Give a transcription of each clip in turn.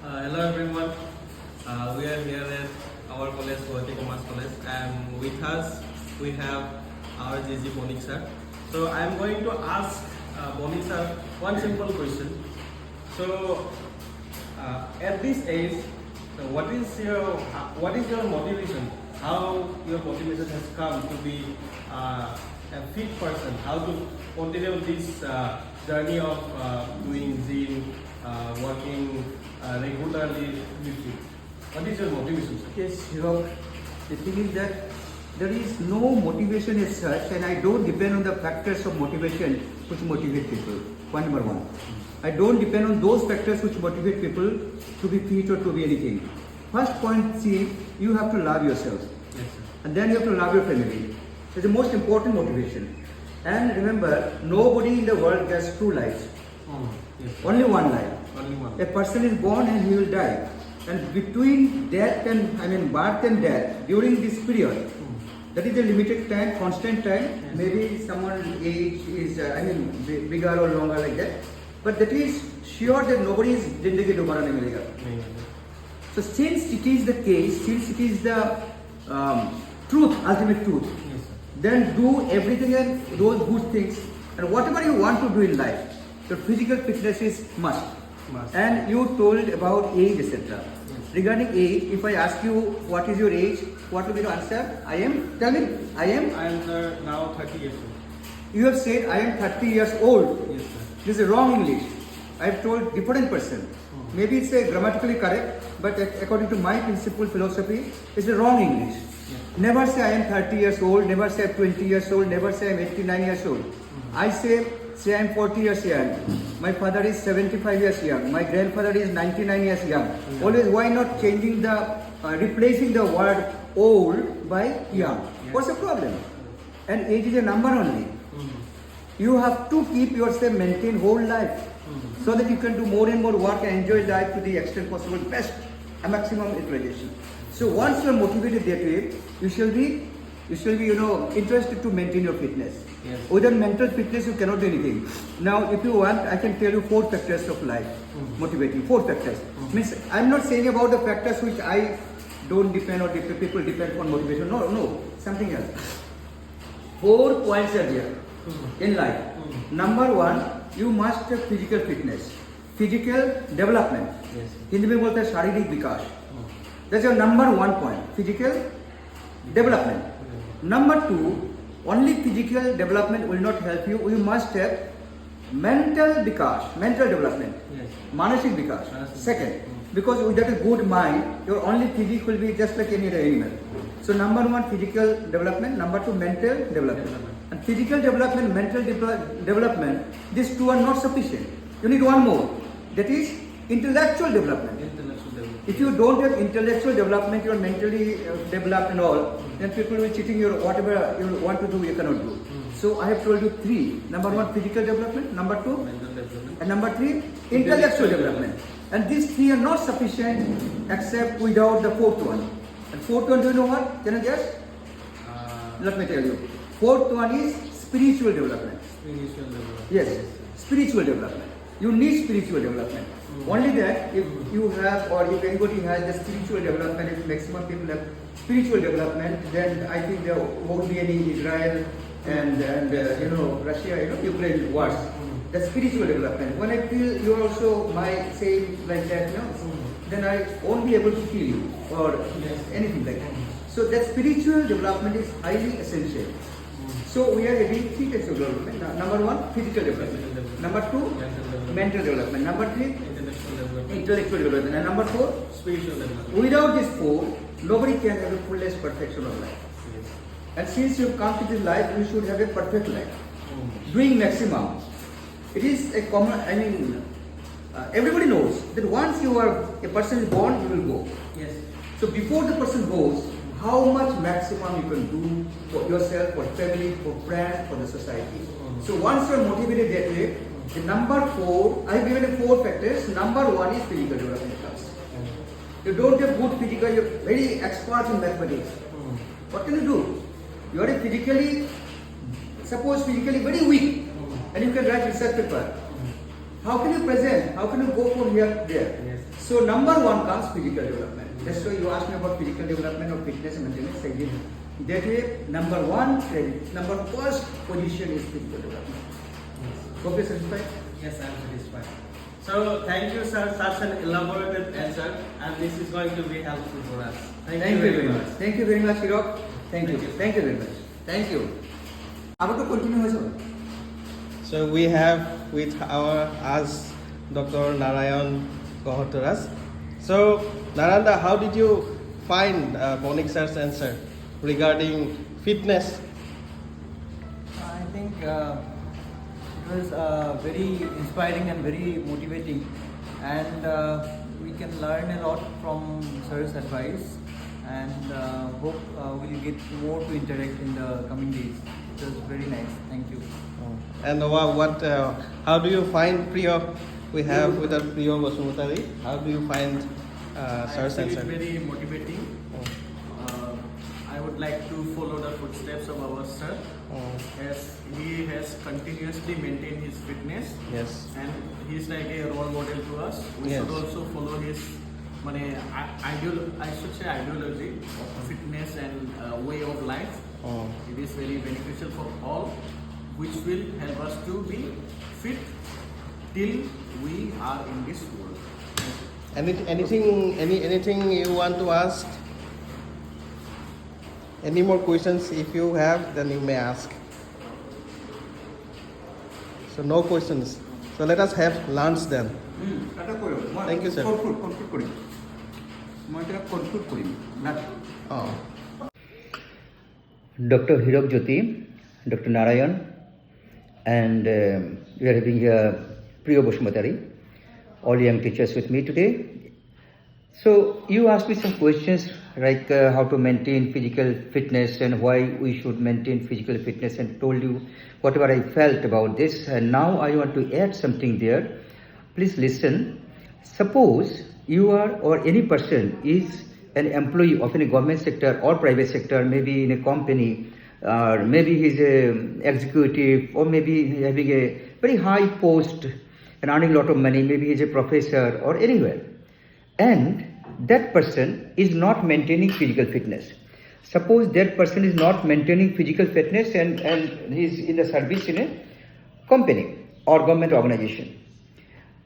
Hello everyone. We are here at our college, Guwahati Commerce College, and with us we have our JG Bonik sir. So I am going to ask Bonik sir one simple question. So at this age, so what is your motivation? How your motivation has come to be a fit person? How to continue this journey of doing gym, working regularly with you? What is your motivation, sir? Yes, the thing is that there is no motivation as such, and I don't depend on the factors of motivation which motivate people. Point number one. I don't depend on those factors which motivate people to be fit or to be anything. First point, see, you have to love yourself. Yes, sir. And then you have to love your family. It's the most important motivation. And remember, nobody in the world gets two lives. Yes, sir. Only one life. Only one. A person is born and he will die. And between death and, birth and death, during this period, that is a limited time, constant time. Yes. Maybe someone's age is, bigger or longer like that. But that is sure that nobody is zindagi dobara nahi milega. So since it is the case, since it is the truth, ultimate truth, Yes, sir. then do everything and those good things. And whatever you want to do in life, the physical fitness is must. Must. And you told about age, etc. Yes. Regarding age, if I ask you what is your age, what will be the answer? Tell me, I am? I am now 30 years old. You have said I am 30 years old. Yes, sir. This is wrong English. I have told different person. Maybe it's a grammatically correct, but according to my principle philosophy, it's a wrong English. Yes. Never say I am 30 years old, never say I am 20 years old, never say I am 89 years old. I say I am 40 years young. My father is 75 years young. My grandfather is 99 years young. Always, why not changing replacing the word old by young? Yes. What's the problem? And age is a number only. You have to keep yourself maintain whole life so that you can do more and more work and enjoy life to the extent possible, best, a maximum utilization. So once you are motivated that way, you shall be interested to maintain your fitness. Yes. Without mental fitness, you cannot do anything. Now, if you want, I can tell you 4 factors of life motivating. 4 factors. Means I'm not saying about the factors which I don't depend or people depend on motivation. No, something else. 4 points are there in life. Number 1, you must have physical fitness, physical development. Yes. Hindi में बोलते हैं शारीरिक विकास. That's your number 1 point, physical development. Number 2, only physical development will not help you. You must have mental vikas, mental development, Yes. manasik vikas. Manasik. Second, because without a good mind, your only physique will be just like any other animal. So number 1, physical development. Number 2, mental development. And physical development, mental development, these 2 are not sufficient. You need 1 more. That is intellectual development. Intellectual development. If you don't have intellectual development, you are mentally developed and all, then people will cheating you. Whatever you want to do, you cannot do. So I have told you 3. Number 1, physical development. Number 2, Mental development. and number 3, intellectual development. And these 3 are not sufficient except without the 4th one. And 4th one, do you know what? Can you guess? Let me tell you. 4th one is spiritual development. Spiritual development. Yes, spiritual development. You need spiritual development. Only that if you have or if anybody has the spiritual development, if maximum people have spiritual development, then I think there won't be any Israel and Russia, Ukraine wars. The spiritual development. When I feel you also might say like that, then I won't be able to kill you or anything like that. So that spiritual development is highly essential. So we are having 3 types of development. Number 1, physical development. Number 2, mental development. Number 3, Intellectual development. intellectual development. And number 4, Spiritual development. without these 4, nobody can have a fullest perfection of life. Yes. And since you come to this life, you should have a perfect life. Doing maximum. It is a common, everybody knows that once a person is born, you will go. Yes. So before the person goes, how much maximum you can do for yourself, for family, for friends, for the society. So once you are motivated that way, the number 4, I have given you 4 factors. Number 1 is physical development class. You don't have good physical, you are very expert in mathematics. What can you do? You are physically very weak, and you can write research paper. How can you present? How can you go from here there? Yes. So number one comes physical development. That's why you asked me about physical development or fitness and maintenance. I give that way number one credit, number first position is physical development. Okay, satisfied? Yes, I am satisfied. So thank you, sir. Such an elaborated answer, and this is going to be helpful for us. Thank you very much. Thank you very much, Hirok. Thank you. Thank you very much. Thank you. Abar to continue hoye jabo. So we have with us Dr. Narayan Kohotaras. So Naranda, how did you find Bonik sir's answer regarding fitness? I think it was very inspiring and very motivating, and we can learn a lot from sir's advice, and hope we'll get more to interact in the coming days. It was very nice. Thank you. And how do you find Priyo? We have with our Priyo Basumutari. How do you find sir's I feel answer? it very motivating. I would like to follow the footsteps of our sir, as he has continuously maintained his fitness, Yes. and he is like a role model to us. We Yes. should also follow his ideology of fitness and way of life. It is very beneficial for all, which will help us to be fit till we are in this world. Anything you want to ask? Any more questions? If you have, then you may ask. So no questions. So let us have lunch then. Thank you, sir. Conclude kori. Moi tera conclude kori. Oh. Dr. Hirok Jyoti, Dr. Narayan, and we are having here Priyo Basumutari, all young teachers with me today. So you asked me some questions like how to maintain physical fitness and why we should maintain physical fitness, and told you whatever I felt about this. And now I want to add something there. Please listen. Suppose you are or any person is an employee of any government sector or private sector, maybe in a company, or maybe he's an executive, or maybe having a very high post and earning a lot of money, maybe he's a professor or anywhere. And that person is not maintaining physical fitness. Suppose that person is not maintaining physical fitness and he's in the service in a company or government organization,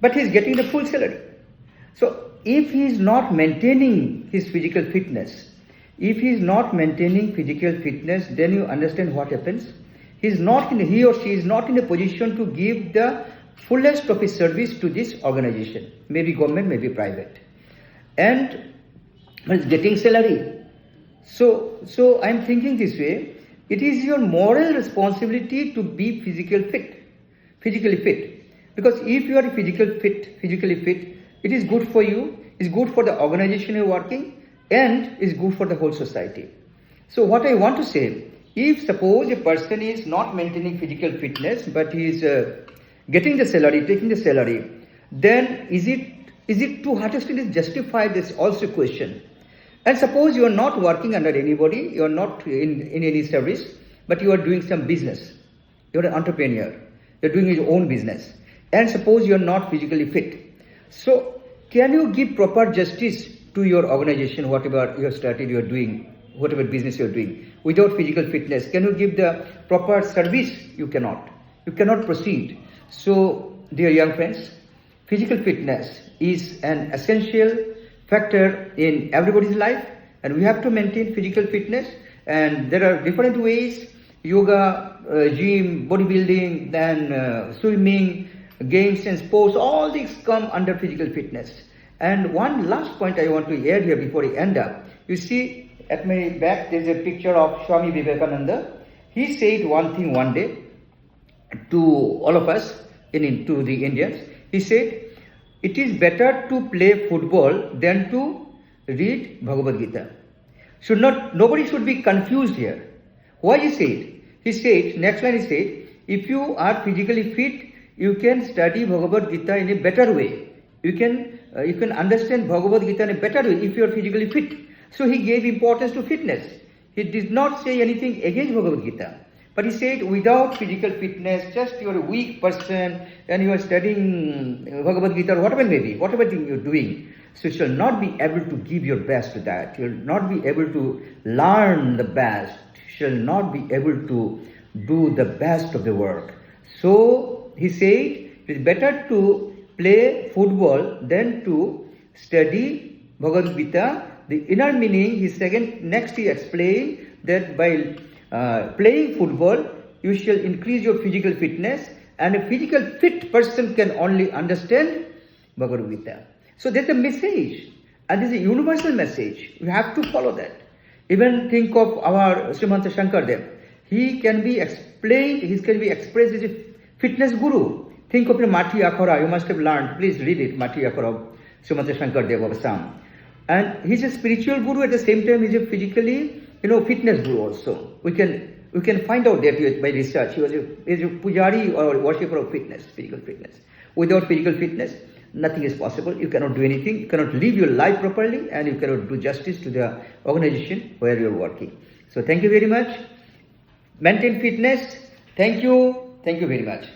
but he's getting the full salary. So if he is not maintaining his physical fitness, then you understand what happens. He or she is not in a position to give the fullest of his service to this organization, maybe government, maybe private, and is getting salary. So I'm thinking this way: it is your moral responsibility to be physically fit. Because if you are physically fit, it is good for you, it's good for the organization you're working, and is good for the whole society. So what I want to say, if suppose a person is not maintaining physical fitness, but he is getting the salary, taking the salary, then is it to what extent is justified? This also a question. And suppose you are not working under anybody, you are not in any service, but you are doing some business. You are an entrepreneur. You are doing your own business. And suppose you are not physically fit. So can you give proper justice to your organization, whatever you have started, you are doing, whatever business you are doing, without physical fitness? Can you give the proper service? You cannot. You cannot proceed. So, dear young friends, physical fitness is an essential factor in everybody's life, and we have to maintain physical fitness. And there are different ways: yoga, gym, bodybuilding, then swimming, games and sports. All these come under physical fitness. And one last point I want to add here before I end up. You see at my back there is a picture of Swami Vivekananda. He said one thing one day to all of us, to the Indians. He said, it is better to play football than to read Bhagavad Gita. Nobody should be confused here. Why he said? He said, next line he said, if you are physically fit, you can study Bhagavad Gita in a better way. You can understand Bhagavad Gita in a better way if you are physically fit. So he gave importance to fitness. He did not say anything against Bhagavad Gita. But he said, without physical fitness, just you are a weak person and you are studying Bhagavad Gita or whatever thing you are doing, So you shall not be able to give your best to that. You will not be able to learn the best. You shall not be able to do the best of the work. So he said it is better to play football than to study Bhagavad Gita. The inner meaning, next he explained that by playing football, you shall increase your physical fitness, and a physical fit person can only understand Bhagavad Gita. So that's a message, and this is a universal message. You have to follow that. Even think of our Srimanta Shankardev. He can be explained, he can be expressed as a fitness guru. Think of the Mati Akhara, you must have learned. Please read it, Mati Akhara of Srimanta Shankardev of Assam. And he's a spiritual guru, at the same time he's a physically, fitness guru also. We can find out that by research. He was a pujari or worshipper of fitness, physical fitness. Without physical fitness, nothing is possible. You cannot do anything. You cannot live your life properly, and you cannot do justice to the organization where you are working. So thank you very much. Maintain fitness. Thank you. Thank you very much.